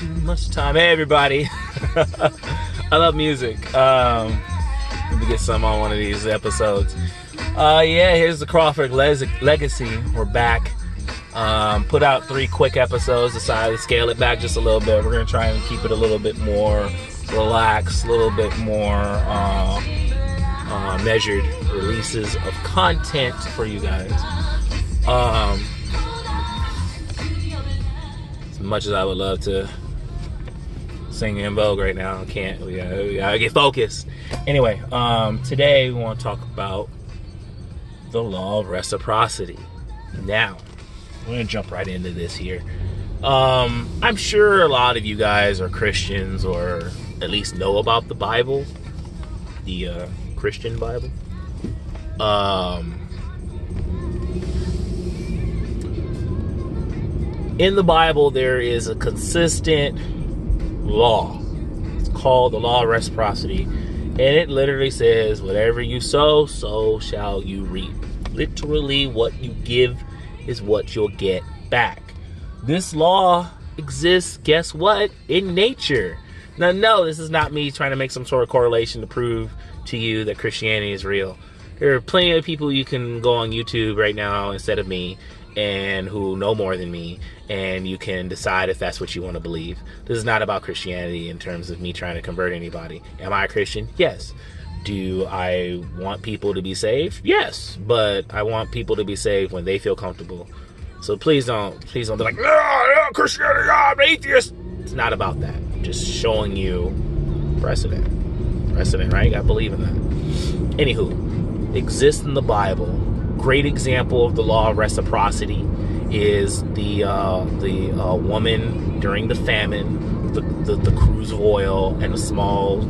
too much time. Hey, everybody. I love music. Let me get some on one of these episodes. Yeah, here's the Crawford legacy. We're back. Put out 3 quick episodes. Decided to scale it back just a little bit. We're going to try and keep it a little bit more relaxed, a little bit more measured releases of content for you guys. As much as I would love to sing in Vogue right now, I can't. We gotta get focused. Anyway, today we want to talk about the law of reciprocity. Now, we're gonna jump right into this here. I'm sure a lot of you guys are Christians, or at least know about the Bible, the Christian Bible. In the Bible, there is a consistent law. It's called the law of reciprocity. And it literally says, whatever you sow, so shall you reap. Literally, what you give is what you'll get back. This law exists, guess what? In nature. Now, no, this is not me trying to make some sort of correlation to prove to you that Christianity is real. There are plenty of people you can go on YouTube right now instead of me, and who know more than me, and you can decide if that's what you want to believe. This is not about Christianity in terms of me trying to convert anybody. Am I a Christian? Yes. Do I want people to be saved? Yes. But I want people to be saved when they feel comfortable. So please don't be like, no, Christianity, I'm an atheist. It's not about that. I'm just showing you precedent, right? You gotta believe in that. Anywho, exists in the Bible. Great example of the law of reciprocity is the woman during the famine, the cruse of oil and a small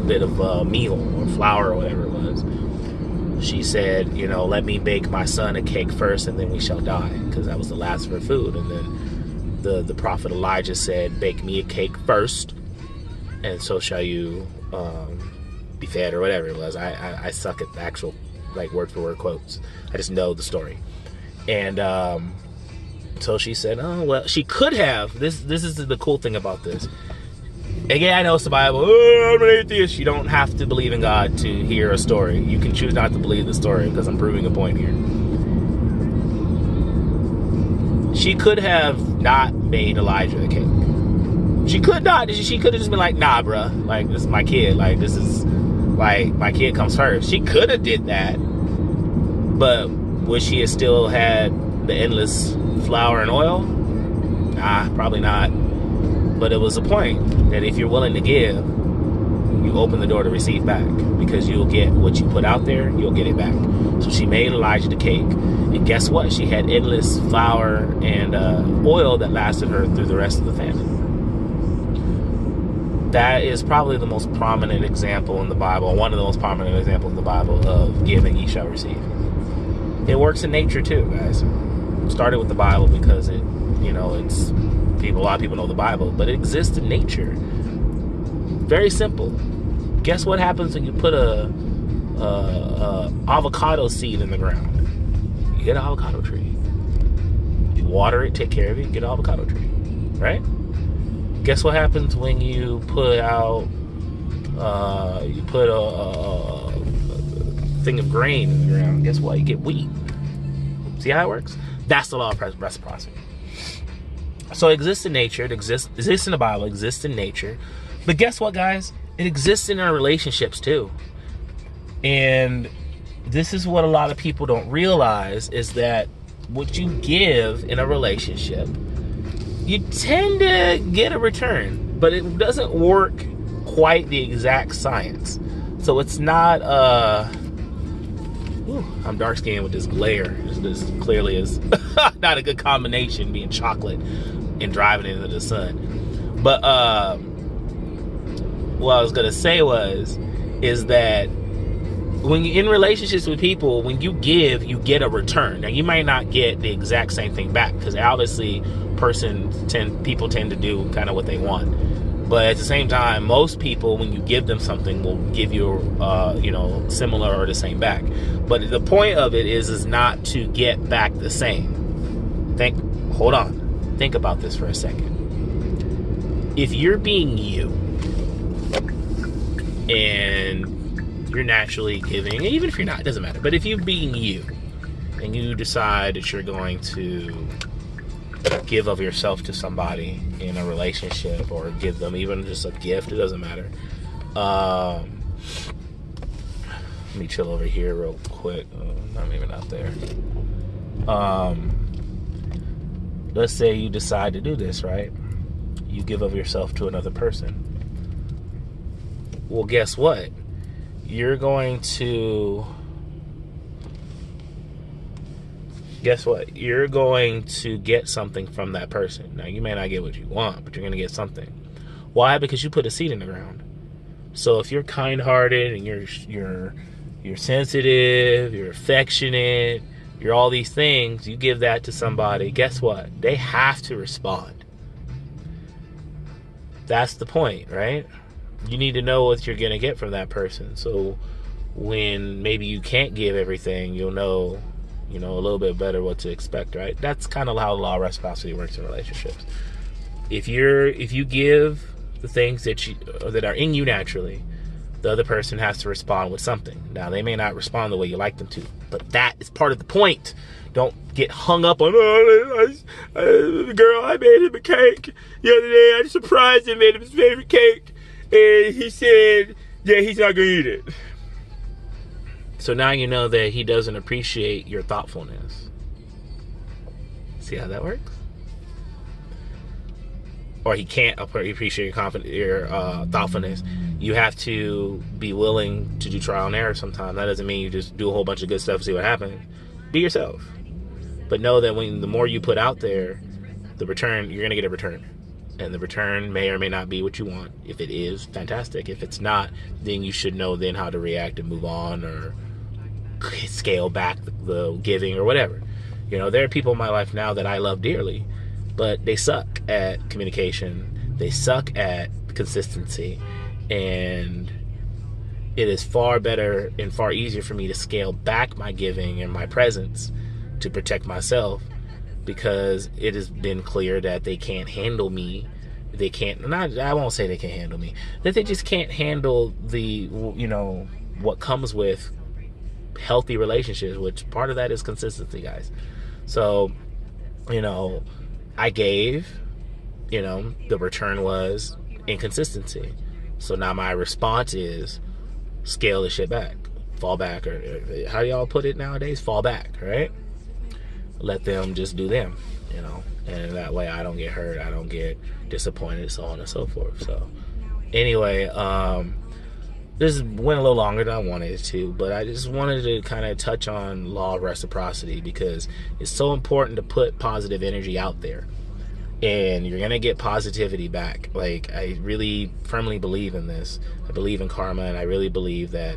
bit of meal or flour or whatever it was. She said, let me bake my son a cake first and then we shall die, because that was the last of her food. And then the prophet Elijah said, bake me a cake first and so shall you be fed, or whatever it was. I suck at the actual word for word quotes. I just know the story. And so she said, oh well, she could have. This is the cool thing about this. Again, I know it's the Bible. Oh, I'm an atheist. You don't have to believe in God to hear a story. You can choose not to believe the story, because I'm proving a point here. She could have not made Elijah a cake. She could not. She could have just been like, nah, bruh. This is my kid. This is my kid comes first. She could have did that. But would she have still had the endless flour and oil? Nah, probably not. But it was a point that if you're willing to give, you open the door to receive back, because you'll get what you put out there, you'll get it back. So she made Elijah the cake, and guess what? She had endless flour and oil that lasted her through the rest of the famine. That is probably the most prominent example in the Bible, one of the most prominent examples in the Bible of giving, ye shall receive. It works in nature too, guys. It started with the Bible because it's a lot of people know the Bible, but it exists in nature. Very simple. Guess what happens when you put a avocado seed in the ground? You get an avocado tree. You water it, take care of it, you get an avocado tree, right? Guess what happens when you put out a thing of grain in the ground? Guess what? You get wheat. See how that works? That's the law of reciprocity. So it exists in nature. It exists in the Bible. It exists in nature. But guess what, guys? It exists in our relationships too. And this is what a lot of people don't realize, is that what you give in a relationship, you tend to get a return, but it doesn't work quite the exact science. So it's not, I'm dark skinned with this glare. This clearly is not a good combination, being chocolate and driving into the sun. But what I was going to say is that when you're in relationships with people, when you give, you get a return. Now, you might not get the exact same thing back, because obviously people tend to do kind of what they want. But at the same time, most people, when you give them something, will give you, similar or the same back. But the point of it is not to get back the same. Hold on. Think about this for a second. if you're being you and you're naturally giving, even if you're not, it doesn't matter. But if you're being you and you decide that you're going to give of yourself to somebody in a relationship or give them even just a gift, it doesn't matter. Let me chill over here real quick. I'm even out there. Let's say you decide to do this, right? You give of yourself to another person. Well, guess what? You're going to get something from that person. Now, you may not get what you want, but you're going to get something. Why? Because you put a seed in the ground. So if you're kind-hearted and you're sensitive, you're affectionate, you're all these things, you give that to somebody, guess what? They have to respond. That's the point, right? You need to know what you're going to get from that person. So when maybe you can't give everything, you'll know, a little bit better what to expect, right? That's kind of how the law of reciprocity works in relationships. If you give the things that are in you naturally, the other person has to respond with something. Now, they may not respond the way you like them to, but that is part of the point. Don't get hung up on, the girl, I made him a cake the other day. I surprised him, made him his favorite cake, and he said, yeah, he's not going to eat it. So now you know that he doesn't appreciate your thoughtfulness. See how that works? Or he can't appreciate your thoughtfulness. You have to be willing to do trial and error sometimes. That doesn't mean you just do a whole bunch of good stuff and see what happens. Be yourself. But know that the more you put out there, the return, you're going to get a return. And the return may or may not be what you want. If it is, fantastic. If it's not, then you should know then how to react and move on or scale back the giving or whatever. There are people in my life now that I love dearly, but they suck at communication. They suck at consistency. And it is far better and far easier for me to scale back my giving and my presence to protect myself, because it has been clear that they can't handle me. They can't, I won't say they can't handle me, that they just can't handle the, what comes with healthy relationships, which part of that is consistency, guys. So, I gave, the return was inconsistency. So now my response is scale the shit back, fall back, or how do y'all put it nowadays? Fall back, right? Let them just do them, and that way I don't get hurt, I don't get disappointed, so on and so forth. So anyway, this went a little longer than I wanted it to, but I just wanted to kind of touch on law of reciprocity because it's so important to put positive energy out there. And you're going to get positivity back. Like, I really firmly believe in this. I believe in karma, and I really believe that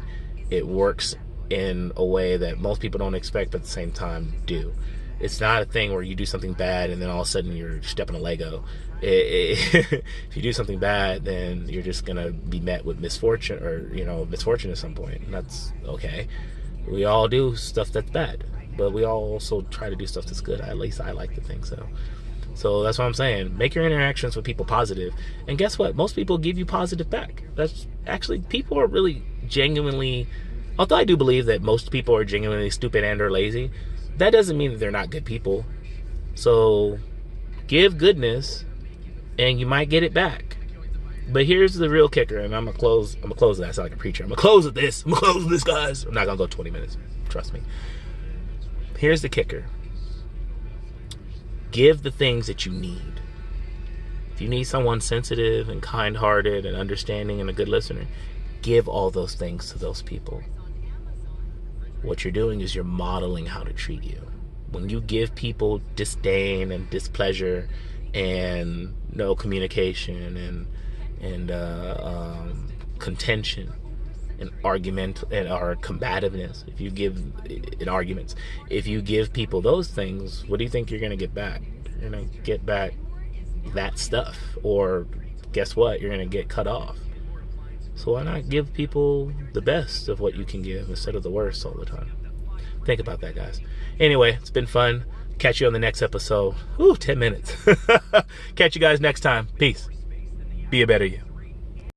it works in a way that most people don't expect, but at the same time do. It's not a thing where you do something bad and then all of a sudden you're stepping a Lego. If you do something bad, then you're just going to be met with misfortune or, misfortune at some point. And that's okay. We all do stuff that's bad, but we all also try to do stuff that's good. At least I like to think so. So that's what I'm saying. Make your interactions with people positive. And guess what? Most people give you positive back. That's actually, people are really genuinely, although I do believe that most people are genuinely stupid and or lazy, that doesn't mean that they're not good people. So give goodness and you might get it back. But here's the real kicker, and I'm gonna close that. I sound like a preacher. I'm gonna close with this, guys. I'm not gonna go 20 minutes. Trust me. Here's the kicker. Give the things that you need. If you need someone sensitive and kind-hearted and understanding and a good listener, give all those things to those people. What you're doing is you're modeling how to treat you. When you give people disdain and displeasure and no communication and contention and argument or combativeness, if you give in arguments, if you give people those things, what do you think you're going to get back? You're going to get back that stuff, or guess what? You're going to get cut off. So why not give people the best of what you can give instead of the worst all the time? Think about that, guys. Anyway, it's been fun. Catch you on the next episode. 10 minutes. Catch you guys next time. Peace. Be a better you.